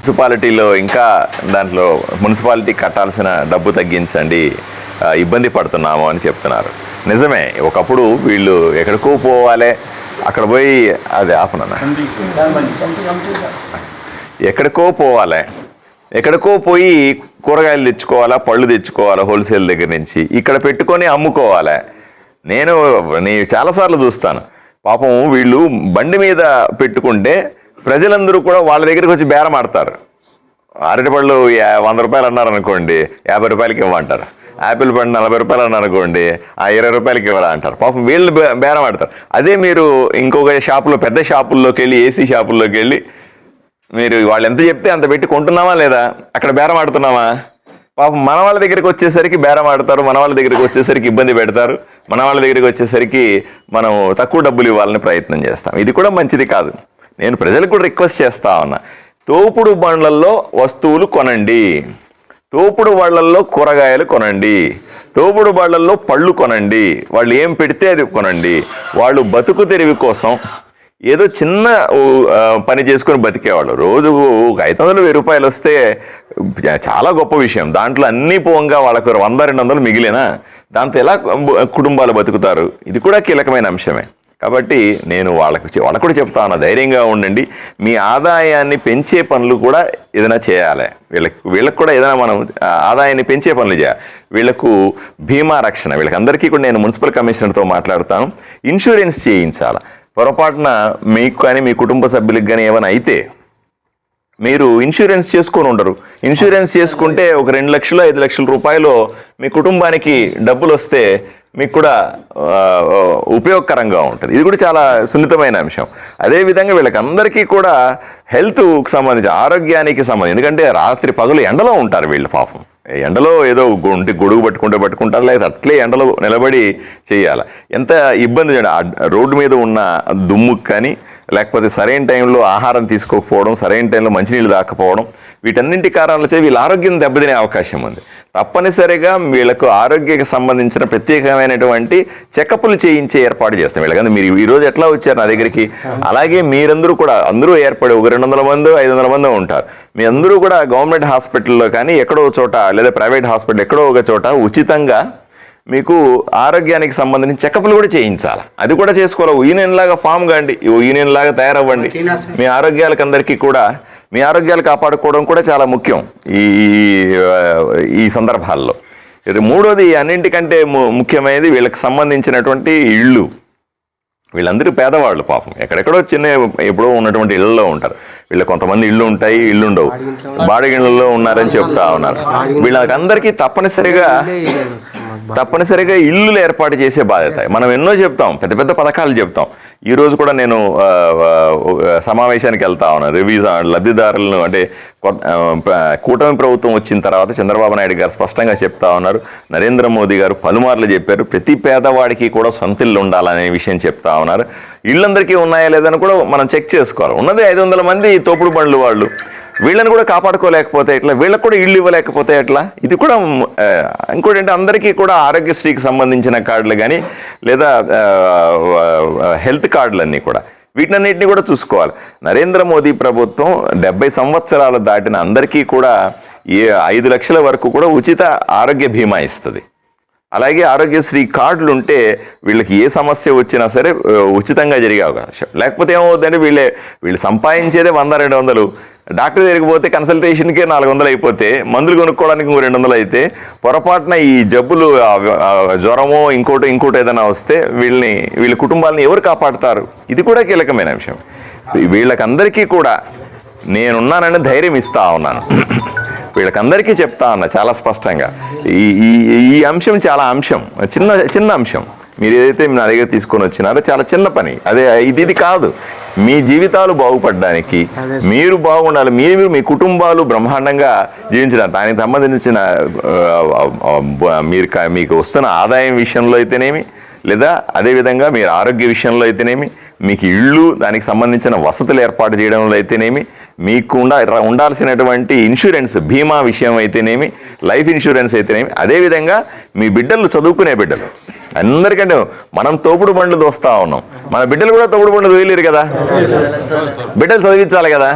మున్సిపాలిటీలో ఇంకా దాంట్లో మున్సిపాలిటీ కట్టాల్సిన డబ్బు తగ్గించండి, ఇబ్బంది పడుతున్నాము అని చెప్తున్నారు. నిజమే, ఒకప్పుడు వీళ్ళు ఎక్కడికో పోవాలి, అక్కడ పోయి అది ఆపనన్నా ఎక్కడికో పోవాలి, ఎక్కడికో పోయి కూరగాయలు తెచ్చుకోవాలా, పళ్ళు తెచ్చుకోవాలా హోల్సేల్ దగ్గర నుంచి, ఇక్కడ పెట్టుకొని అమ్ముకోవాలి. నేను చాలాసార్లు చూస్తాను, పాపం వీళ్ళు బండి మీద పెట్టుకుంటే ప్రజలందరూ కూడా వాళ్ళ దగ్గరికి వచ్చి బేరం ఆడతారు. అరటిపళ్ళు 100 రూపాయలు అన్నారు అనుకోండి, 50 రూపాయలకి ఇవ్వమంటారు. యాపిల్ పండు 40 రూపాయలు అన్నారు అనుకోండి, 20 రూపాయలకి ఇవ్వాలా అంటారు. పాపం వీళ్ళు బేరం ఆడతారు. అదే మీరు ఇంకొక షాపులో, పెద్ద షాపుల్లోకి వెళ్ళి, ఏసీ షాపుల్లోకి వెళ్ళి మీరు వాళ్ళు ఎంత చెప్తే అంత పెట్టి కొంటున్నామా లేదా, అక్కడ బేరం ఆడుతున్నామా? పాపం మన వాళ్ళ దగ్గరికి వచ్చేసరికి బేరం ఆడతారు, మన వాళ్ళ దగ్గరికి వచ్చేసరికి ఇబ్బంది పెడతారు, మన వాళ్ళ దగ్గరికి వచ్చేసరికి మనం తక్కువ డబ్బులు ఇవ్వాలని ప్రయత్నం చేస్తాం. ఇది కూడా మంచిది కాదు. నేను ప్రజలకు కూడా రిక్వెస్ట్ చేస్తా ఉన్నా, తోపుడు బండ్లల్లో వస్తువులు కొనండి, తోపుడు బళ్ళల్లో కూరగాయలు కొనండి, తోపుడు బళ్ళల్లో పళ్ళు కొనండి, వాళ్ళు ఏం పెడితే అది కొనండి. వాళ్ళు బతుకు తెరివి కోసం ఏదో చిన్న పని చేసుకొని బతికేవాళ్ళు. రోజు 500-1000 రూపాయలు వస్తే చాలా గొప్ప విషయం. దాంట్లో అన్నీ పోంగా వాళ్ళకు 100-200 మిగిలినా దాంతో ఎలా కుటుంబాలు బతుకుతారు? ఇది కూడా కీలకమైన అంశమే. కాబట్టి నేను వాళ్ళకు కూడా చెప్తా ఉన్నా, ధైర్యంగా ఉండండి. మీ ఆదాయాన్ని పెంచే పనులు కూడా ఏదైనా చేయాలి. వీళ్ళకి కూడా ఏదైనా మనం ఆదాయాన్ని పెంచే పనులు చేయాలి. వీళ్ళకు బీమా రక్షణ, వీళ్ళకందరికీ కూడా నేను మున్సిపల్ కమిషనర్తో మాట్లాడుతాను, ఇన్సూరెన్స్ చేయించాలి. పొరపాటున మీకు కానీ మీ కుటుంబ సభ్యులకు కానీ ఏమైనా అయితే మీరు ఇన్సూరెన్స్ చేసుకొని ఉండరు. ఇన్సూరెన్స్ చేసుకుంటే ఒక 2 లక్షలు 5 లక్షల రూపాయలు మీ కుటుంబానికి డబ్బులు వస్తే మీకు కూడా ఉపయోగకరంగా ఉంటుంది. ఇది కూడా చాలా సున్నితమైన అంశం. అదేవిధంగా వీళ్ళకందరికీ కూడా హెల్త్కి సంబంధించి, ఆరోగ్యానికి సంబంధించి, ఎందుకంటే రాత్రి పగలు ఎండలో ఉంటారు వీళ్ళు. పాపం ఎండలో ఏదో గొడుగు పట్టుకుంటారు, లేదా అట్లే ఎండలో నిలబడి చేయాలి. ఎంత ఇబ్బంది రోడ్డు మీద ఉన్న దుమ్ముకు కానీ, లేకపోతే సరైన టైంలో ఆహారం తీసుకోకపోవడం, సరైన టైంలో మంచినీళ్ళు దాకపోవడం, వీటన్నింటి కారణాలు చేసి వీళ్ళ ఆరోగ్యం దెబ్బతినే అవకాశం ఉంది. తప్పనిసరిగా వీళ్ళకు ఆరోగ్యకి సంబంధించిన ప్రత్యేకమైనటువంటి చెకప్లు చేయించే ఏర్పాటు చేస్తాం. వీళ్ళకంటే మీరు ఈరోజు ఎట్లా వచ్చారు నా దగ్గరికి, అలాగే మీరందరూ కూడా అందరూ ఏర్పడి ఒక 200 మంది 500 మంది ఉంటారు. మీ అందరూ కూడా గవర్నమెంట్ హాస్పిటల్లో కానీ ఎక్కడో చోట, లేదా ప్రైవేట్ హాస్పిటల్ ఎక్కడో ఒక చోట ఉచితంగా మీకు ఆరోగ్యానికి సంబంధించిన చెకప్లు కూడా చేయించాలి. అది కూడా చేసుకోవాలి. యూనియన్ లాగా ఫామ్ కాండి, యూనియన్ లాగా తయారవ్వండి. మీ ఆరోగ్యాలకు అందరికీ కూడా, మీ ఆరోగ్యాలు కాపాడుకోవడం కూడా చాలా ముఖ్యం ఈ సందర్భాల్లో. మూడోది, అన్నింటికంటే ముఖ్యమైనది వీళ్ళకి సంబంధించినటువంటి ఇళ్ళు. వీళ్ళందరూ పేదవాళ్ళు పాపం, ఎక్కడెక్కడో ఎప్పుడో ఉన్నటువంటి ఇళ్లలో ఉంటారు. వీళ్ళకి కొంతమంది ఇళ్ళు ఉంటాయి, ఇళ్ళు ఉండవు, బాడిగిళ్ళలో ఉన్నారని చెప్తా ఉన్నారు. వీళ్ళకందరికీ తప్పనిసరిగా ఇల్లులు ఏర్పాటు చేసే బాధ్యత. మనం ఎన్నో చెప్తాం, పెద్ద పెద్ద పథకాలు చెప్తాం. ఈరోజు కూడా నేను సమావేశానికి వెళ్తా ఉన్నాను. లబ్ధిదారులను, అంటే కూటమి ప్రభుత్వం వచ్చిన తర్వాత చంద్రబాబు నాయుడు గారు స్పష్టంగా చెప్తా ఉన్నారు, నరేంద్ర మోదీ గారు పలుమార్లు చెప్పారు, ప్రతి పేదవాడికి కూడా సొంత ఇల్లు ఉండాలనే విషయం చెప్తా ఉన్నారు. ఇళ్ళందరికీ ఉన్నాయా లేదని కూడా మనం చెక్ చేసుకోవాలి. ఉన్నది 500 మంది తోపుడు బండ్లు వాళ్ళు, వీళ్ళని కూడా కాపాడుకోలేకపోతే ఎట్లా, వీళ్ళకి కూడా ఇళ్ళు ఇవ్వలేకపోతే ఎట్లా? ఇది కూడా ఇంకోటి అంటే, అందరికీ కూడా ఆరోగ్యశ్రీకి సంబంధించిన కార్డులు కానీ, లేదా హెల్త్ కార్డులన్నీ కూడా, వీటినన్నింటినీ కూడా చూసుకోవాలి. నరేంద్ర మోదీ ప్రభుత్వం 70 సంవత్సరాలు దాటిన అందరికీ కూడా 5 లక్షల వరకు కూడా ఉచిత ఆరోగ్య బీమా ఇస్తుంది. అలాగే ఆరోగ్యశ్రీ కార్డులు ఉంటే వీళ్ళకి ఏ సమస్య వచ్చినా సరే ఉచితంగా జరిగే అవకాశం. లేకపోతే ఏమవుతుందంటే వీళ్ళు సంపాదించేదే 100-200, డాక్టర్ దగ్గరికి పోతే కన్సల్టేషన్కే 400 అయిపోతే, మందులు కొనుక్కోవడానికి 200 అయితే, పొరపాటున ఈ జబ్బులు, జ్వరమో ఇంకోటి ఏదైనా వస్తే వీళ్ళ కుటుంబాలను ఎవరు కాపాడుతారు? ఇది కూడా కీలకమైన అంశం. వీళ్ళకందరికీ కూడా నేనున్నానని ధైర్యం ఇస్తా ఉన్నాను. వీళ్ళకందరికీ చెప్తా ఉన్నా చాలా స్పష్టంగా, ఈ అంశం చాలా చిన్న అంశం. మీరు ఏదైతే నా దగ్గర తీసుకొని వచ్చినారో చాలా చిన్న పని. అదే ఇది కాదు. మీ జీవితాలు బాగుపడడానికి, మీరు బాగుండాలి, మీ కుటుంబాలు బ్రహ్మాండంగా జీవించడానికి, దానికి సంబంధించిన మీకు వస్తున్న ఆదాయం విషయంలో అయితేనేమి, లేదా అదేవిధంగా మీరు ఆరోగ్య విషయంలో అయితేనేమి, మీకు ఇళ్ళు, దానికి సంబంధించిన వసతులు ఏర్పాటు చేయడంలో అయితేనేమి, మీకు ఉండాల్సినటువంటి ఇన్సూరెన్స్ బీమా విషయం అయితేనేమి, లైఫ్ ఇన్సూరెన్స్ అయితేనేమి, అదేవిధంగా మీ బిడ్డలు చదువుకునే బిడ్డలు, అందరికంటే మనం తోపుడు బండ్లు దోస్తా ఉన్నాం, మన బిడ్డలు కూడా తోపుడు బండ్లు దోయలేరు కదా, బిడ్డలు చదివించాలి కదా.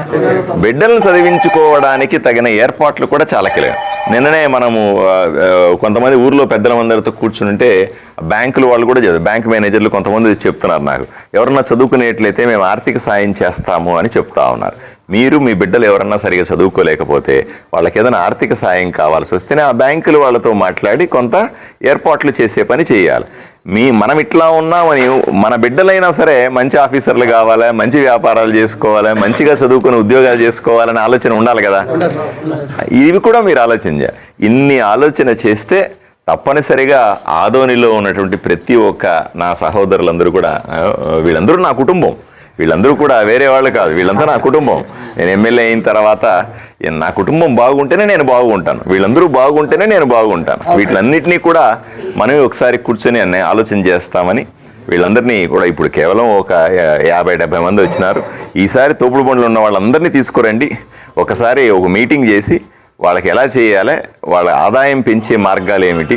బిడ్డలను చదివించుకోవడానికి తగిన ఏర్పాట్లు కూడా చాలా కీలకం. నిన్ననే మనము కొంతమంది ఊర్లో పెద్దలందరితో కూర్చుంటే బ్యాంకుల వాళ్ళు కూడా బ్యాంక్ మేనేజర్లు కొంతమంది చెప్తున్నారు నాకు, ఎవరన్నా చదువుకునేట్లయితే మేము ఆర్థిక సాయం చేస్తాము అని చెప్తా ఉన్నారు. మీరు మీ బిడ్డలు ఎవరన్నా సరిగా చదువుకోలేకపోతే వాళ్ళకి ఏదైనా ఆర్థిక సాయం కావాల్సి వస్తేనే ఆ బ్యాంకులు వాళ్ళతో మాట్లాడి కొంత ఏర్పాట్లు చేసే పని చేయాలి. మనం ఇట్లా ఉన్నామని మన బిడ్డలైనా సరే మంచి ఆఫీసర్లు కావాలా, మంచి వ్యాపారాలు చేసుకోవాలా, మంచిగా చదువుకుని ఉద్యోగాలు చేసుకోవాలనే ఆలోచన ఉండాలి కదా. ఇవి కూడా మీరు ఆలోచన చేయాలి. ఇన్ని ఆలోచన చేస్తే తప్పనిసరిగా ఆదోనిలో ఉన్నటువంటి ప్రతి ఒక్క నా సహోదరులందరూ కూడా, వీళ్ళందరూ నా కుటుంబం, వీళ్ళందరూ కూడా వేరే వాళ్ళు కాదు, వీళ్ళంతా నా కుటుంబం. నేను ఎమ్మెల్యే అయిన తర్వాత నా కుటుంబం బాగుంటేనే నేను బాగుంటాను, వీళ్ళందరూ బాగుంటేనే నేను బాగుంటాను. వీటిలన్నింటినీ కూడా మనమే ఒకసారి కూర్చొని ఆలోచన చేస్తామని వీళ్ళందరినీ కూడా, ఇప్పుడు కేవలం ఒక 50-70 మంది వచ్చినారు. ఈసారి తోపుడు బండ్లు ఉన్న వాళ్ళందరినీ తీసుకురండి, ఒకసారి ఒక మీటింగ్ చేసి వాళ్ళకి ఎలా చేయాలి, వాళ్ళ ఆదాయం పెంచే మార్గాలు ఏమిటి,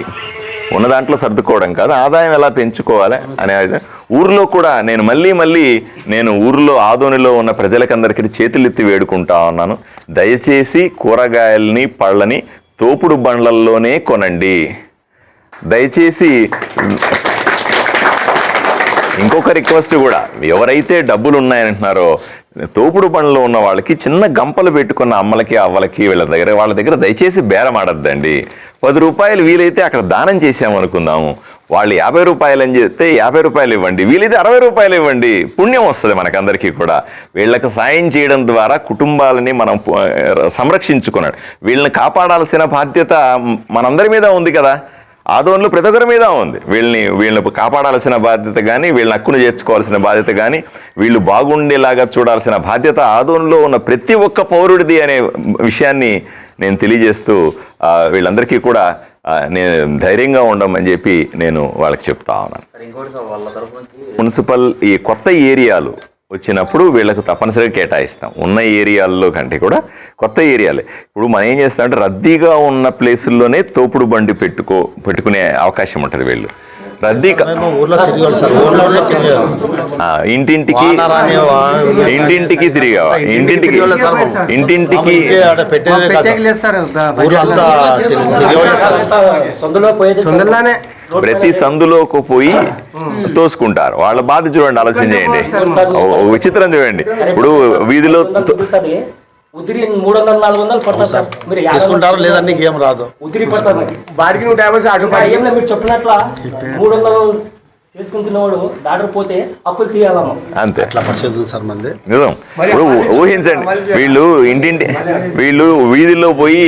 ఉన్న దాంట్లో సర్దుకోవడం కాదు, ఆదాయం ఎలా పెంచుకోవాలి అనేది ఊర్లో కూడా నేను మళ్ళీ నేను ఊర్లో ఆదోనిలో ఉన్న ప్రజలకందరికీ చేతులెత్తి వేడుకుంటా ఉన్నాను. దయచేసి కూరగాయలని పళ్ళని తోపుడు బండ్లల్లోనే కొనండి. దయచేసి ఇంకొక రిక్వెస్ట్ కూడా, ఎవరైతే డబ్బులు ఉన్నాయంటున్నారో తోపుడు బండ్లో ఉన్న వాళ్ళకి చిన్న గంపలు పెట్టుకున్న అమ్మలకి అవ్వలకి వాళ్ళ దగ్గర దయచేసి బేరం ఆడద్దండి. 10 రూపాయలు వీలైతే అక్కడ దానం చేసామనుకుందాము, వాళ్ళు 50 రూపాయలు అని చెప్తే 50 రూపాయలు ఇవ్వండి, వీలైతే 60 రూపాయలు ఇవ్వండి, పుణ్యం వస్తుంది మనకందరికీ కూడా. వీళ్ళకి సాయం చేయడం ద్వారా కుటుంబాలని మనం సంరక్షించుకున్నాడు, వీళ్ళని కాపాడాల్సిన బాధ్యత మనందరి మీద ఉంది కదా. ఆదోన్లో ప్రతి ఒక్కరి మీద ఉంది. వీళ్ళని కాపాడాల్సిన బాధ్యత కానీ, వీళ్ళని హక్కును చేర్చుకోవాల్సిన బాధ్యత కానీ, వీళ్ళు బాగుండేలాగా చూడాల్సిన బాధ్యత ఆదోన్లో ఉన్న ప్రతి ఒక్క పౌరుడిది అనే విషయాన్ని నేను తెలియజేస్తూ వీళ్ళందరికీ కూడా నేను ధైర్యంగా ఉండమని చెప్పి నేను వాళ్ళకి చెప్తా ఉన్నాను. మున్సిపల్ ఈ కొత్త ఏరియాలు వచ్చినప్పుడు వీళ్ళకు తప్పనిసరిగా కేటాయిస్తాం. ఉన్న ఏరియాల్లో కంటే కూడా కొత్త ఏరియాలే. ఇప్పుడు మనం ఏం చేస్తామంటే రద్దీగా ఉన్న ప్లేసుల్లోనే తోపుడు బండి పెట్టుకునే అవకాశం ఉంటుంది. వీళ్ళు రద్దీ ఇంటింటికి తిరిగావా, ఇంటింటికి ప్రతి సందులోకి పోయి తోసుకుంటారు. వాళ్ళ బాధ చూడండి, ఆలోచన చేయండి, విచిత్రం చూడండి. ఇప్పుడు వీధిలో ఉదిరి 300-400 పడతారు సార్. మీరు తీసుకుంటారు లేదండి, ఏం రాదు. ఉదిరి పడతారు బారికి 150 ఏం లేదు. మీరు చెప్పినట్ల 300 చేసుకుంటున్నవాడు డాక్టర్ పోతే అప్పులు తీయాలమ్మా, అంతే. అట్లా పరిస్థితి సార్ మంది నిజం. ఇప్పుడు ఊహించండి, వీళ్ళు వీధిలో పోయి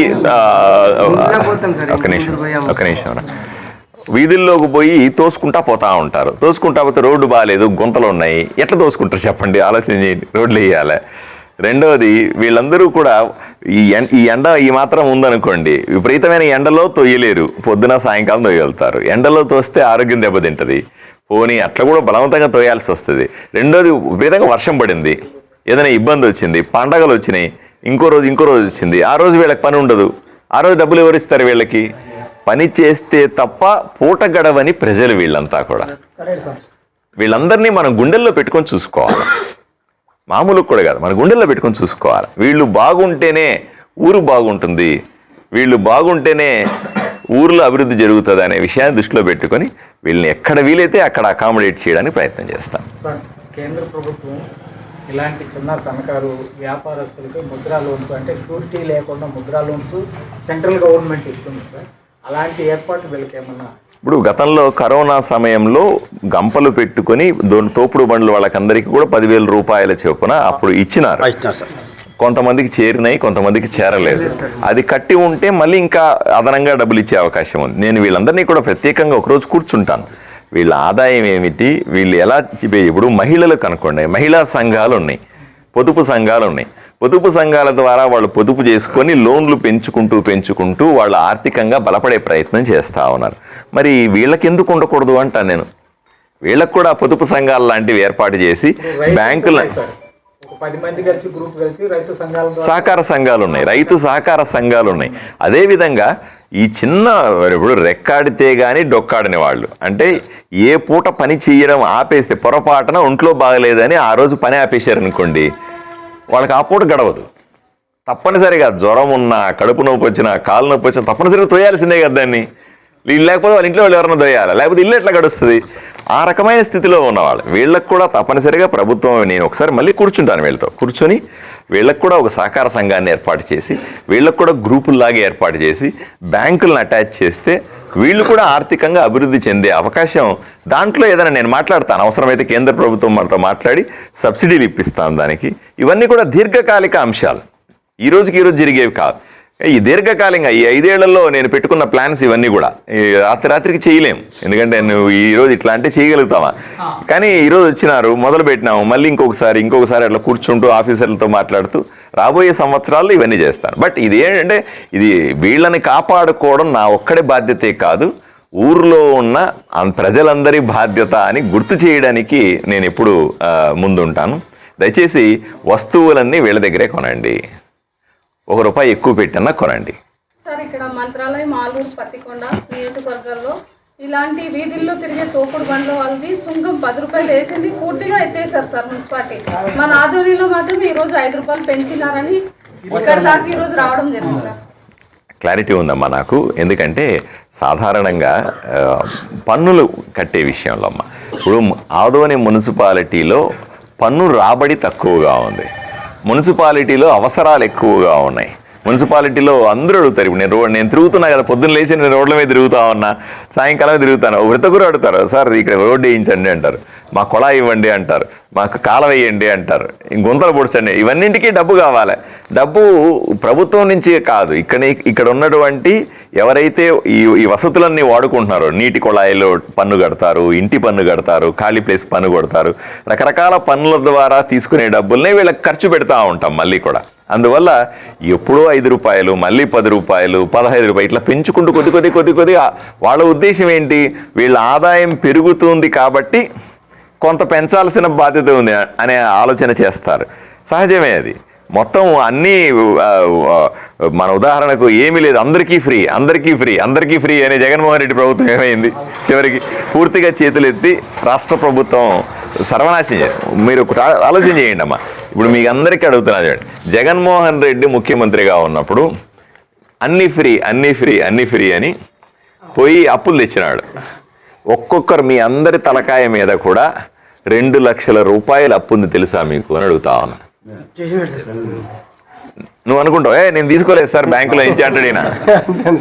ఒక నిమిషం వీధుల్లోకి పోయి తోసుకుంటా పోతా ఉంటారు. తోసుకుంటా పోతే రోడ్డు బాగాలేదు, గుంతలు ఉన్నాయి, ఎట్లా తోసుకుంటారు చెప్పండి, ఆలోచన చేయండి. రోడ్లు వేయాలి. రెండవది, వీళ్ళందరూ కూడా ఈ ఎండ ఈ మాత్రం ఉందనుకోండి, విపరీతమైన ఎండలో తొయ్యలేరు, పొద్దున సాయంకాలం తొయ్యగలుగుతారు. ఎండలో తోస్తే ఆరోగ్యం దెబ్బతింటది, పోనీ అట్లా కూడా బలవంతంగా తోయాల్సి వస్తుంది. రెండోది, విపరీతంగా వర్షం పడింది, ఏదైనా ఇబ్బంది వచ్చింది, పండగలు వచ్చినాయి, ఇంకో రోజు వచ్చింది, ఆ రోజు వీళ్ళకి పని ఉండదు, ఆ రోజు డబ్బులు ఎవరిస్తారు వీళ్ళకి? పని చేస్తే తప్ప పూట గడవని ప్రజలు వీళ్ళంతా కూడా. వీళ్ళందరినీ మనం గుండెల్లో పెట్టుకొని చూసుకోవాలి, మామూలుగా కూడా కాదు, మన గుండెల్లో పెట్టుకొని చూసుకోవాలి. వీళ్ళు బాగుంటేనే ఊరు బాగుంటుంది, వీళ్ళు బాగుంటేనే ఊర్లో అభివృద్ధి జరుగుతుంది అనే విషయాన్ని దృష్టిలో పెట్టుకొని వీళ్ళని ఎక్కడ వీలైతే అక్కడ అకామిడేట్ చేయడానికి ప్రయత్నం చేస్తాం. కేంద్ర ప్రభుత్వం ఇలాంటి చిన్న సన్నకారు వ్యాపారస్తులకి ముద్రా లోన్స్, అంటే షూరిటీ లేకుండా ముద్రా లోన్స్ సెంట్రల్ గవర్నమెంట్ ఇస్తుంది సార్. అలాంటి ఏర్పాటు వీళ్ళకి ఏమన్నా? ఇప్పుడు గతంలో కరోనా సమయంలో గంపలు పెట్టుకొని తోపుడు బండ్లు వాళ్ళకందరికీ కూడా 10,000 రూపాయల చొప్పున అప్పుడు ఇచ్చినారు. కొంతమందికి చేరినాయి, కొంతమందికి చేరలేదు. అది కట్టి ఉంటే మళ్ళీ ఇంకా అదనంగా డబ్బులు ఇచ్చే అవకాశం ఉంది. నేను వీళ్ళందరినీ కూడా ప్రత్యేకంగా ఒకరోజు కూర్చుంటాను, వీళ్ళ ఆదాయం ఏమిటి, వీళ్ళు ఎలా. ఇప్పుడు మహిళలకు అనుకోండి, మహిళా సంఘాలు ఉన్నాయి, పొదుపు సంఘాలు ఉన్నాయి. పొదుపు సంఘాల ద్వారా వాళ్ళు పొదుపు చేసుకొని లోన్లు పెంచుకుంటూ వాళ్ళు ఆర్థికంగా బలపడే ప్రయత్నం చేస్తూ ఉన్నారు. మరి వీళ్ళకి ఎందుకు ఉండకూడదు అంటాను నేను. వీళ్ళకు కూడా పొదుపు సంఘాలు లాంటివి ఏర్పాటు చేసి బ్యాంకుల 10 మంది కలిసి గ్రూప్ కలిసి రైతు సంఘాల ద్వారా సహకార సంఘాలు ఉన్నాయి, రైతు సహకార సంఘాలు ఉన్నాయి. అదేవిధంగా ఈ చిన్న ఇప్పుడు రెక్కాడితే కానీ డొక్కాడని వాళ్ళు, అంటే ఏ పూట పని చేయడం ఆపేస్తే పొరపాటున ఒంట్లో బాగలేదని ఆ రోజు పని ఆపేశారనుకోండి, వాళ్ళకి ఆ పూట గడవదు. తప్పనిసరిగా జ్వరం ఉన్నా, కడుపు నొప్పి వచ్చినా, కాలు నొప్పి వచ్చినా తప్పనిసరిగా తోయాల్సిందే కదా దాన్ని. వీళ్ళు లేకపోతే వాళ్ళ ఇంట్లో వాళ్ళు ఎవరైనా తోయాలి, లేకపోతే ఇల్లు ఎట్లా గడుస్తుంది? ఆ రకమైన స్థితిలో ఉన్నవాళ్ళు వీళ్ళకి కూడా తప్పనిసరిగా ప్రభుత్వం, నేను ఒకసారి మళ్ళీ కూర్చుంటాను వీళ్ళతో, కూర్చొని వీళ్ళకి కూడా ఒక సహకార సంఘాన్ని ఏర్పాటు చేసి, వీళ్ళకి కూడా గ్రూపుల్లాగా ఏర్పాటు చేసి, బ్యాంకులను అటాచ్ చేస్తే వీళ్ళు కూడా ఆర్థికంగా అభివృద్ధి చెందే అవకాశం, దాంట్లో ఏదైనా నేను మాట్లాడతాను, అవసరమైతే కేంద్ర ప్రభుత్వం మనతో మాట్లాడి సబ్సిడీలు ఇప్పిస్తాను దానికి. ఇవన్నీ కూడా దీర్ఘకాలిక అంశాలు, ఈ రోజుకి ఈరోజు జరిగేవి కాదు. ఈ దీర్ఘకాలంగా ఈ 5 ఏళ్లలో నేను పెట్టుకున్న ప్లాన్స్ ఇవన్నీ కూడా రాత్రికి చేయలేం, ఎందుకంటే నువ్వు ఈరోజు ఇట్లా అంటే చేయగలుగుతావా? కానీ ఈరోజు వచ్చినారు, మొదలు పెట్టినాము, మళ్ళీ ఇంకొకసారి అట్లా కూర్చుంటూ ఆఫీసర్లతో మాట్లాడుతూ రాబోయే సంవత్సరాల్లో ఇవన్నీ చేస్తాను. బట్ ఇది ఏంటంటే ఇది వీళ్ళని కాపాడుకోవడం నా ఒక్కడే బాధ్యతే కాదు, ఊర్లో ఉన్న ప్రజలందరి బాధ్యత అని గుర్తు చేయడానికి నేను ఎప్పుడు ముందుంటాను. దయచేసి వస్తువులన్నీ వీళ్ళ దగ్గరే కొనండి, ₹1 ఎక్కువ పెట్టన్నా కొనండి. సార్ ఇక్కడ మంత్రాలయం, ఆలూరు, పత్తికొండ నియోజకవర్గాల్లో ఇలాంటి వీధుల్లో తిరిగే తోపుడు బండ్ల వాళ్ళది సుంకం ₹10 వేసింది పూర్తిగా ఎత్తేసారు సార్ మున్సిపాలిటీ. మన ఆధ్వర్యంలో మాత్రం ఈరోజు ₹5 పెంచినారని ఇక్కడ దాకా ఈరోజు రావడం జరిగింది సార్. క్లారిటీ ఉందమ్మా నాకు, ఎందుకంటే సాధారణంగా పన్నులు కట్టే విషయంలో అమ్మ, ఇప్పుడు ఆదోని మున్సిపాలిటీలో పన్ను రాబడి తక్కువగా ఉంది, మున్సిపాలిటీలో అవసరాలు ఎక్కువగా ఉన్నాయి. మున్సిపాలిటీలో అందరూ అడుగుతారు. ఇప్పుడు నేను తిరుగుతున్నా కదా, పొద్దున్న లేచి నేను రోడ్ల మీద తిరుగుతా ఉన్నా, సాయంకాలం తిరుగుతాను, వృతకురు అడుగుతారు, సార్ ఇక్కడ రోడ్డు వేయించండి అంటారు, మా కొళాయి ఇవ్వండి అంటారు, మాకు కాలువ వేయండి అంటారు, గుంతలు పొడిచండి. ఇవన్నింటికీ డబ్బు కావాలి. డబ్బు ప్రభుత్వం నుంచి కాదు, ఇక్కడ ఉన్నటువంటి ఎవరైతే ఈ వసతులన్నీ వాడుకుంటున్నారో, నీటి కొళాయిలో పన్ను కడతారు, ఇంటి పన్ను కడతారు, ఖాళీ ప్లేస్ పన్ను కొడతారు, రకరకాల పన్నుల ద్వారా తీసుకునే డబ్బుల్ని వీళ్ళకి ఖర్చు పెడతా ఉంటాం మళ్ళీ కూడా. అందువల్ల ఎప్పుడో ₹5, మళ్ళీ ₹10, ₹15 ఇట్లా పెంచుకుంటూ కొద్దిగా వాళ్ళ ఉద్దేశం ఏంటి, వీళ్ళ ఆదాయం పెరుగుతుంది కాబట్టి కొంత పెంచాల్సిన బాధ్యత ఉంది అనే ఆలోచన చేస్తారు. సహజమే అది. మొత్తం అన్నీ మన ఉదాహరణకు ఏమీ లేదు, అందరికీ ఫ్రీ అనే జగన్మోహన్ రెడ్డి ప్రభుత్వం ఏమైంది? చివరికి పూర్తిగా చేతులెత్తి రాష్ట్ర ప్రభుత్వం సర్వనాశనం చేయాలి. మీరు ఆలోచన చేయండి అమ్మా. ఇప్పుడు మీకు అందరికీ అడుగుతున్నాను చూడండి, జగన్మోహన్ రెడ్డి ముఖ్యమంత్రిగా ఉన్నప్పుడు అన్నీ ఫ్రీ అని పోయి అప్పులు తెచ్చినాడు. ఒక్కొక్కరు మీ అందరి తలకాయ మీద కూడా ₹2 లక్షల అప్పుంది తెలుసా మీకు అని అడుగుతా ఉన్నా. నువ్వు అనుకుంటావు, నేను తీసుకోలేదు సార్ బ్యాంకులో ఇచ్చి అంటాడు ఈయన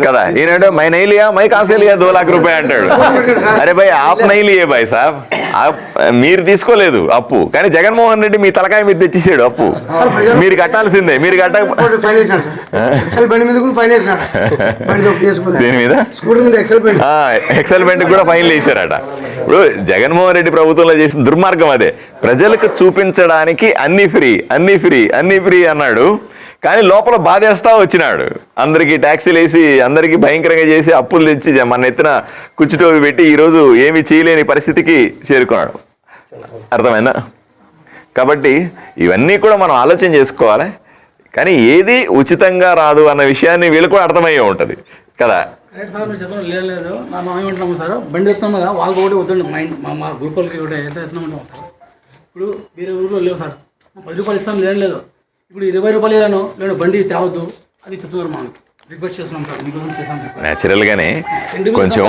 కదా. ఈయన మై నైలియా మై కాసేలియా ₹2 लाख అంటాడు. అరే భాయ్ ఆప్ నైలియే భాయ్ సాబ్, మీరు తీసుకోలేదు అప్పు, కానీ జగన్మోహన్ రెడ్డి మీ తలకాయ మీద తెచ్చేసాడు అప్పు, మీరు కట్టాల్సిందే. మీరు దేని మీద ఎక్సెల్ బెండ్ కూడా ఫైన్లు వేసారట. ఇప్పుడు జగన్మోహన్ రెడ్డి ప్రభుత్వంలో చేసిన దుర్మార్గం అదే, ప్రజలకు చూపించడానికి అన్నీ ఫ్రీ అన్నాడు, కానీ లోపల బాధేస్తా వచ్చినాడు. అందరికీ ట్యాక్సీలు వేసి, అందరికీ భయంకరంగా చేసి, అప్పులు తెచ్చి మన ఎత్తున కుచ్చిటోవి పెట్టి ఈరోజు ఏమీ చేయలేని పరిస్థితికి చేరుకున్నాడు. అర్థమైందా? కాబట్టి ఇవన్నీ కూడా మనం ఆలోచన చేసుకోవాలి. కానీ ఏది ఉచితంగా రాదు అన్న విషయాన్ని వీళ్ళు కూడా అర్థమయ్యే ఉంటుంది కదా. సార్ మీరు చెప్పడం లేదు, మనం ఏమంటున్నాము సార్, బండి ఎత్తున్నాగా వాళ్ళకి ఒకటి వద్దండి, మా గ్రూపులకి ఒకటి ఎత్తున్నాం సార్. ఇప్పుడు వేరే ఊళ్ళో లేవు సార్, ₹10 ఇస్తాం లేదు, ఇప్పుడు ₹20 లేను బండి తేవద్దు అది చెప్తున్నారు. మనకి రిక్వెస్ట్ చేస్తున్నాం సార్, మీకోసం చేస్తాం. న్యాచురల్గానే కొంచెం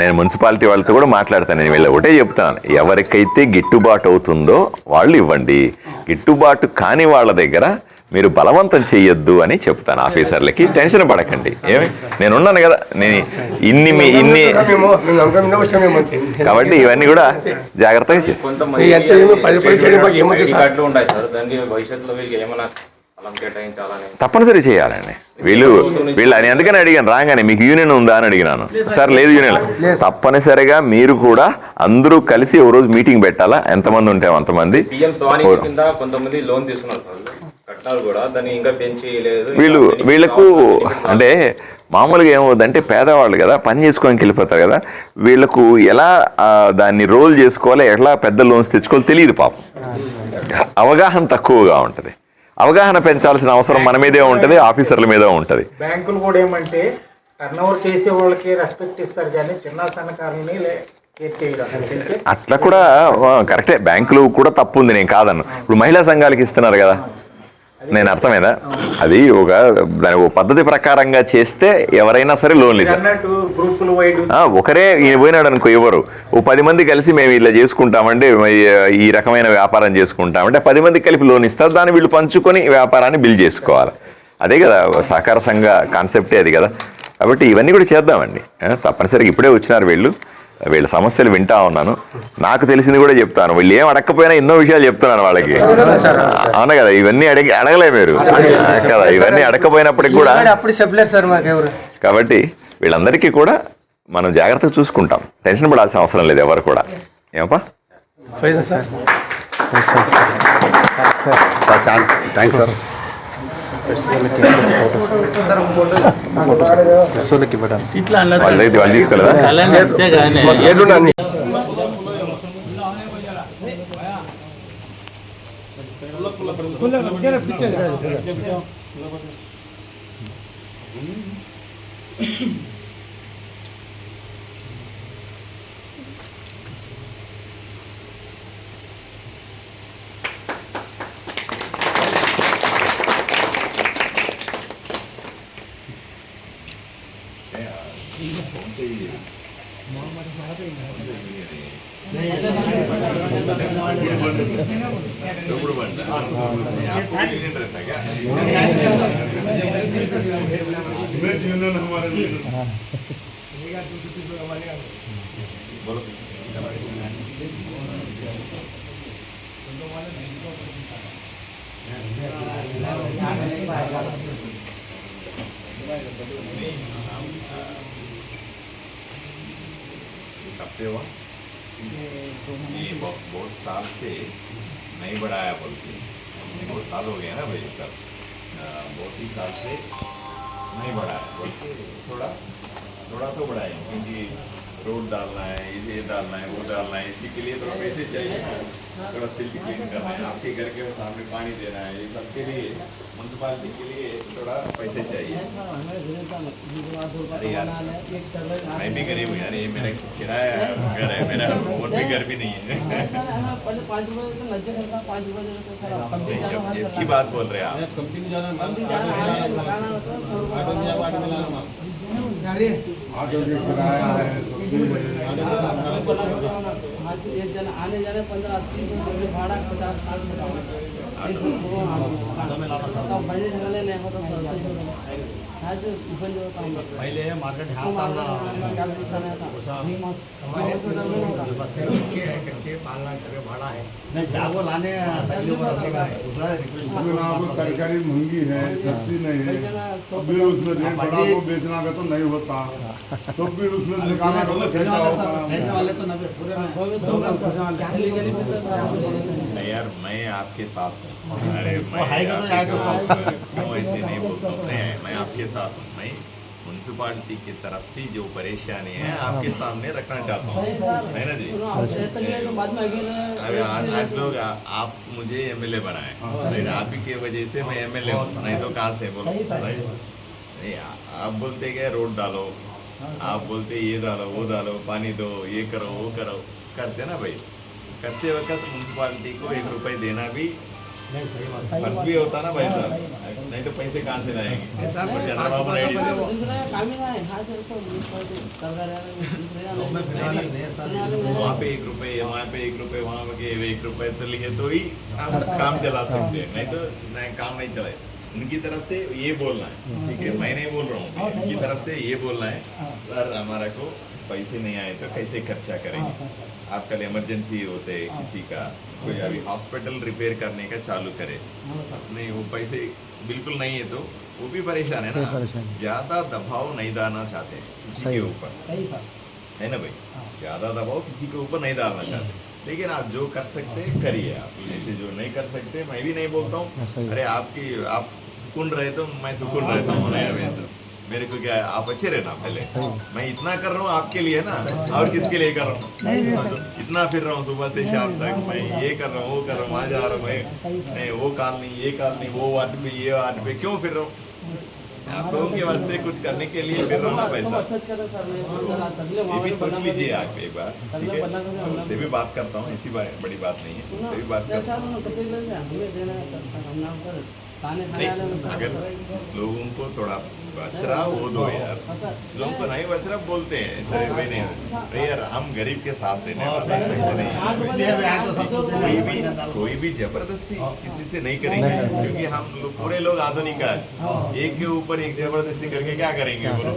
నేను మున్సిపాలిటీ వాళ్ళతో కూడా మాట్లాడతాను. నేను వీళ్ళు ఒకటే చెప్తాను, ఎవరికైతే గిట్టుబాటు అవుతుందో వాళ్ళు ఇవ్వండి, గిట్టుబాటు కాని వాళ్ళ దగ్గర మీరు బలవంతం చెయ్యొద్దు అని చెప్తాను ఆఫీసర్లకి. టెన్షన్ పడకండి, ఏమి నేనున్నాను కదా, నేను ఇన్ని కాబట్టి ఇవన్నీ కూడా జాగ్రత్తగా తప్పనిసరి చేయాలండి. వీళ్ళు అని అందుకని అడిగాను రాగానే, మీకు యూనియన్ ఉందా అని అడిగినాను. సార్ లేదు యూనియన్. తప్పనిసరిగా మీరు కూడా అందరూ కలిసి ఓ రోజు మీటింగ్ పెట్టాలా, ఎంతమంది ఉంటే అంతమంది. వీళ్ళకు అంటే మామూలుగా ఏమవుతుందంటే పేదవాళ్ళు కదా, పని చేసుకోనికి వెళ్ళిపోతారు కదా, వీళ్ళకు ఎలా దాన్ని రోల్ చేసుకోవాలో, ఎట్లా పెద్ద లోన్స్ తెచ్చుకోవాలో తెలియదు పాపం. అవగాహన తక్కువగా ఉంటుంది. అవగాహన పెంచాల్సిన అవసరం మన మీదే ఉంటుంది, ఆఫీసర్ల మీద ఉంటుంది. బ్యాంకులు కూడా ఏమంటే టర్న్ ఓవర్ చేసే వాళ్ళకి రెస్పెక్ట్ ఇస్తారు కానీ చిన్న సన్నకారులని కేర్ చేయడం. అట్లా కూడా కరెక్టే, బ్యాంకులు కూడా తప్పు ఉంది, నేను కాదన్ను. ఇప్పుడు మహిళా సంఘాలకి ఇస్తున్నారు కదా, నేను అర్థమైందా, అది దాని ఒక పద్ధతి ప్రకారంగా చేస్తే ఎవరైనా సరే లోన్లు ఇస్తారు. అన్నట్టు గ్రూపులు వైడ్ ఒకరే ఈయన పోయినాడు అనుకో, ఎవరు ఓ 10 మంది కలిసి మేము ఇలా చేసుకుంటామంటే ఈ రకమైన వ్యాపారం చేసుకుంటామంటే 10 మందికి కలిపి లోన్ ఇస్తారు, దాన్ని వీళ్ళు పంచుకొని వ్యాపారాన్ని బిల్డ్ చేసుకోవాలి. అదే కదా సహకార సంఘ కాన్సెప్టే అది కదా. కాబట్టి ఇవన్నీ కూడా చేద్దామండి, తప్పనిసరిగా. ఇప్పుడే వచ్చినారు వీళ్ళ సమస్యలు వింటా ఉన్నాను, నాకు తెలిసింది కూడా చెప్తాను. వీళ్ళు ఏం అడగకపోయినా ఎన్నో విషయాలు చెప్తున్నాను వాళ్ళకి, అవునా కదా. ఇవన్నీ అడగలే మీరు కదా, ఇవన్నీ అడగకపోయినప్పటికి కూడా. కాబట్టి వీళ్ళందరికీ కూడా మనం జాగ్రత్తగా చూసుకుంటాం, టెన్షన్ పడాల్సిన అవసరం లేదు ఎవరు కూడా. ఏమప్పా, థ్యాంక్స్ సార్. ఇట్లా వాళ్ళు తీసుకోలేదా? कब से हुआ? ये बहुत साल से नहीं बढ़ाया बोलते, 2 साल हो गया ना भाई सर, बहुत ही साल से नहीं बढ़ाया बोलते, थोड़ा थोड़ा तो बढ़ाए, क्योंकि रोड डालना है, ये डालना है, वो डालना है, इसी के लिए थोड़ा पैसे चाहिए, थोड़ा सिल्क क्लीन करना है, आपके घर के सामने पानी देना है, ये सब के लिए म्यूनसिपालिटी के लिए थोड़ा पैसे चाहिए। अरे यार मैं भी गरीब हूँ यार, ये मेरा किराया घर है, मेरा और भी घर भी नहीं है। की बात बोल रहे हैं आप? आने जाने 15-30 रुपये भाड़ा 50 साल से पहिले मार्केट नहीं जागो लाने तरकारी महंगी है, सस्ती नहीं है, फिर उसमें रेट बढ़ा को बेचना का तो नहीं होता, तो फिर उसमें निकालना का तो कैसा होता? वाले तो नब्बे पूरे नहीं यार, मैं आपके साथ हूँ। अरे मैं ऐसे नहीं बोलता हूँ, मैं आपके साथ हूँ। मैं म्यूनसिपालिटी की तरफ से जो परेशानी है आपके सामने रखना चाहता हूँ, है ना जी। अरे आज लोग आप मुझे एमएलए बनाए, आप ही की वजह से मैं एमएलए हूँ, नहीं तो कहाँ से बोलो। नहीं आप बोलते क्या रोड डालो, आप बोलते ये डालो, वो डालो, पानी दो, ये करो, वो करो, करते ना भाई। करते वक्त म्यूनसिपालिटी को 1 रुपये देना भी फर्ज भी होता ना भाई साहब, नहीं तो पैसे कहाँ से लाएंगे? चंद्रबाबू नायडू वहाँ पे 1 रुपये, वहाँ पे 1 रुपये, वहाँ पे 1 रुपये तो लिए तो ही काम चला सकते हैं, नहीं तो काम नहीं चलाए। उनकी तरफ से ये बोलना है, ठीक है, मैं नहीं बोल रहा हूँ, उनकी तरफ से ये बोलना है सर हमारा को पैसे नहीं आए तो कैसे खर्चा करेंगे? आप कल इमरजेंसी होते किसी का, कोई अभी हॉस्पिटल रिपेयर करने का चालू करे, नहीं वो पैसे बिल्कुल नहीं है तो वो भी परेशान है ना। ज़्यादा दबाव नहीं डालना चाहते किसी के ऊपर, है ना भाई, ज़्यादा दबाव किसी के ऊपर नहीं डालना चाहते, लेकिन आप जो कर सकते करिए, आप जैसे जो नहीं कर सकते मैं भी नहीं बोलता हूँ। अरे आप सुकून रहे तो मैं सुकून रहता हूँ, मेरे को क्या आप अच्छे रहना पहले, मैं इतना कर रहा हूँ आपके लिए ना, और किसके लिए कर रहा हूँ? इतना फिर रहा हूँ सुबह से शाम तक, मैं ये कर रहा हूँ, वो कर रहा हूँ, वहाँ जा रहा हूँ, मैं वो कॉलोनी, ये कॉलोनी, वो वार्ड पे, ये वार्ड पे, क्यों फिर रहा हूँ? आप लोगों के वास्ते कुछ करने के लिए फिर रहा हूँ ना पैसा। ये भी सोच लीजिए आप एक बार, ठीक है? उनसे भी बात करता हूँ, ऐसी बड़ी बात नहीं है, उनसे भी बात करता हूँ। नहीं, अगर जिस लोगों को थोड़ा बचरा वो दो यार, जिस लोगों को नहीं बचरा बोलते हैं, ऐसा कोई नहीं है यार, हम गरीब के साथ रहने वाले ऐसे नहीं है। कोई भी जबरदस्ती किसी से नहीं करेंगे, क्योंकि हम पूरे लोग आधुनिक है, एक के ऊपर एक जबरदस्ती करके क्या करेंगे बोलो?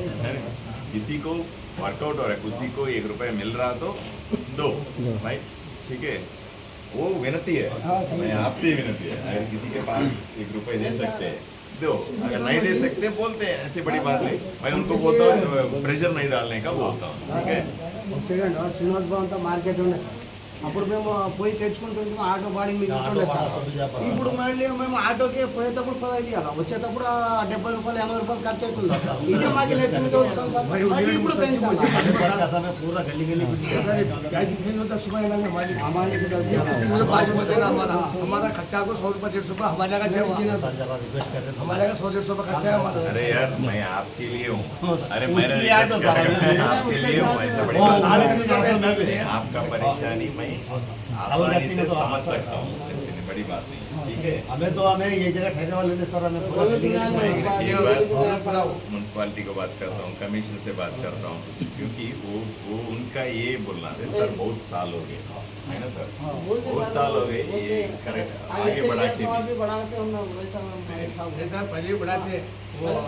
किसी को वर्कआउट हो रहा है, किसी को 1 रुपया मिल रहा तो दो भाई, ठीक है? वो विनती है, मैं आपसे ही विनती है, अगर किसी के पास 1 रुपये दे सकते हैं दो, अगर नहीं दे सकते बोलते हैं, ऐसी बड़ी बात नहीं। मैं उनको बोलता हूँ प्रेशर नहीं डालने का बोलता हूँ, ठीक है? శ్రీనివాస్ భవన్ తో మార్కెట్ ఉండే సార్, అప్పుడు మేము పోయి తెచ్చుకుంటుంటాం, ఆటో బాడీ మీకు ఉంటుండే సార్. ఇప్పుడు మళ్ళీ మేము ఆటోకి పోయేటప్పుడు 15 ఇవ్వాలి, వచ్చేటప్పుడు 70 రూపాయలు 80 రూపాయలు ఖర్చు అవుతుంది సార్. ఇదే మాకు నెత్తి మీద వస్తాం సార్, మళ్ళీ ఇప్పుడు పెంచాలి. हमारा खर्चा को 100 रुपये 150 रुपये हमारे हमारे 100-150 रुपये खर्चा है. अरे यार मैं आपके लिए हूँ, अरे मेरे आपके लिए हूँ, ऐसा बड़ी बात नहीं, आपका परेशानी मैं आसानी से समझ सकता हूँ, ऐसी बड़ी बात नहीं, ठीक है? हमें तो हमें ये जगह ठहरने वाले ने सर, हमें पूरा एक बार म्यूनसिपालिटी को बात करता हूँ, कमीशन से बात करता हूँ, क्योंकि वो उनका ये बोलना है सर बहुत साल हो गए, है ना सर? बहुत साल हो गए, ये करेक्ट आगे बढ़ा के सर पहले बढ़ाते वो अगर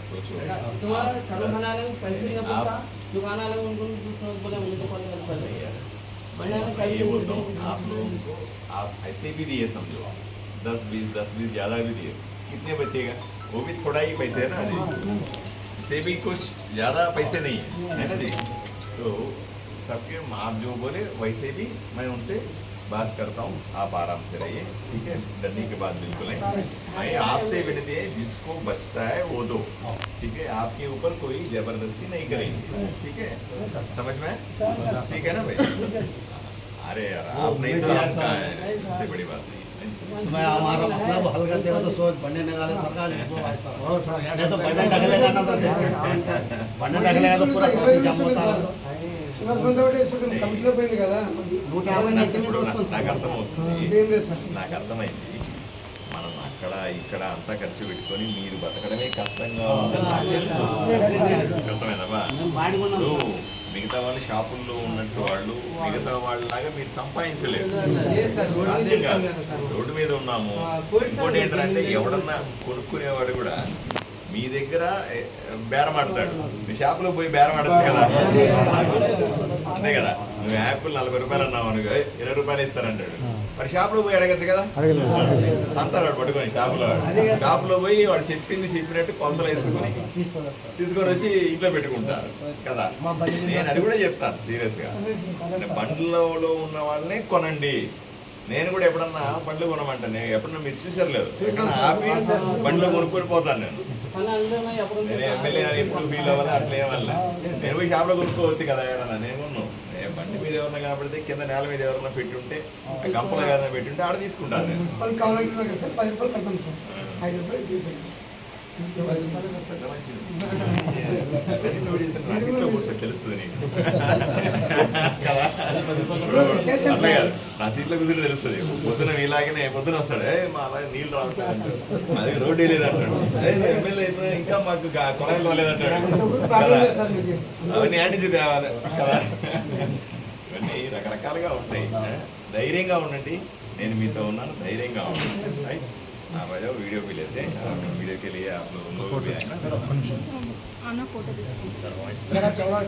सोचो ये बोलता हूँ आप लोगों को, आप ऐसे भी दिए समझो 10-20 ज़्यादा भी दिए, कितने बचेगा? वो भी थोड़ा ही पैसे है ना जी, इसे भी कुछ ज़्यादा पैसे नहीं है ना जी? तो सबके आप जो बोले वैसे भी मैं उनसे बात करता हूँ, आप आराम से रहिए, ठीक है? डरने के बाद बिल्कुल नहीं, मैं आपसे विनती है जिसको बचता है वो दो, ठीक है? आपके ऊपर कोई जबरदस्ती नहीं करेंगे, ठीक है? समझ में? ठीक है ना भाई? अरे यार आप नहीं तो आपका है, इससे बड़ी बात नहीं। मैं हमारा मसला वो हल करते हो तो सोच बनने वाले सरकार नहीं तो बटन ढकलेगा ना सर, बटन ढकलेगा तो पूरा जम होता है. కంప్యూటర్ పోయింది కదా 150 నెత్తి మీద వస్తుంది సార్. నాకు అర్థమవుతుంది, ఏం లేదు సార్. నాకు అర్థమైంది. మనం అక్కడ ఇక్కడ అంతా ఖర్చు పెట్టుకొని మీరు బతకడమే కష్టంగా ఉంటుంది నాకు తెలుసు. అర్థమైందమ్మా? ఇప్పుడు మిగతా వాళ్ళు షాపుల్లో ఉన్నట్టు వాళ్ళు మిగతా వాళ్ళలాగా మీరు సంపాదించలేరు, సాధ్యం కాదు. రోడ్డు మీద ఉన్నాము. ఇంకోటి ఏంటంటే ఎవడన్నా కొనుక్కునేవాడు కూడా మీ దగ్గర బేరమాడతాడు, మీ షాపులో పోయి బేరమాడచ్చు కదా, అంతే కదా? నువ్వు యాపిల్ 40 రూపాయలు అన్నావు అనుకో 20 రూపాయలు ఇస్తారంటాడు, మరి షాపులో పోయి అడగచ్చు కదా, అంతా వాడు పట్టుకొని షాపులో పోయి వాడు చెప్పినట్టు కొలతలు వేసుకొని తీసుకొని వచ్చి ఇంట్లో పెట్టుకుంటారు కదా. నేను అది కూడా చెప్తాను సీరియస్గా, బండ్లలో ఉన్న వాళ్ళనే కొనండి. నేను కూడా ఎప్పుడన్నా బండ్లు కొనమంటాను, ఎప్పుడన్నా మీరు చూసారు లేదు, ఆపి బండ్లు కొనుక్కొని పోతాను నేను. నేను ఎమ్మెల్యే అని ఎప్పుడు ఫీల్ అవ్వాలి అట్లా ఏమన్నా, నేను పోయి షాప్లో కొనుక్కోవచ్చు కదా ఏమన్నా. నేను కొన్నాను బండి మీద ఎవరన్నా కాబట్టి కింద నేల మీద ఎవరన్నా పెట్టి ఉంటే కంపలు ఏదైనా పెట్టి ఉంటే ఆడ తీసుకుంటాను నేను. నాకు ఇంట్లో కూర్చొని తెలుస్తుంది నీకు కదా, అట్లా కాదు, నా సీట్లో కూర్చొని తెలుస్తుంది. పొద్దున ఇలాగనే పొద్దున వస్తాడు, మా అలాగే నీళ్ళు రావట్లేదు, అది రోడ్డు లేదంటాడు, ఎమ్మెల్యే ఇంకా మాకు కొనాలి రాలేదంటాడు కదా. అవన్నీ యాడ్ నుంచి తేవాలి కదా. ఇవన్నీ రకరకాలుగా ఉంటాయి. ధైర్యంగా ఉండండి, నేను మీతో ఉన్నాను, ధైర్యంగా ఉండండి. आप आ जाओ, वीडियो भी लेते हैं, वीडियो के लिए आप लोग भी आए ना। फोटो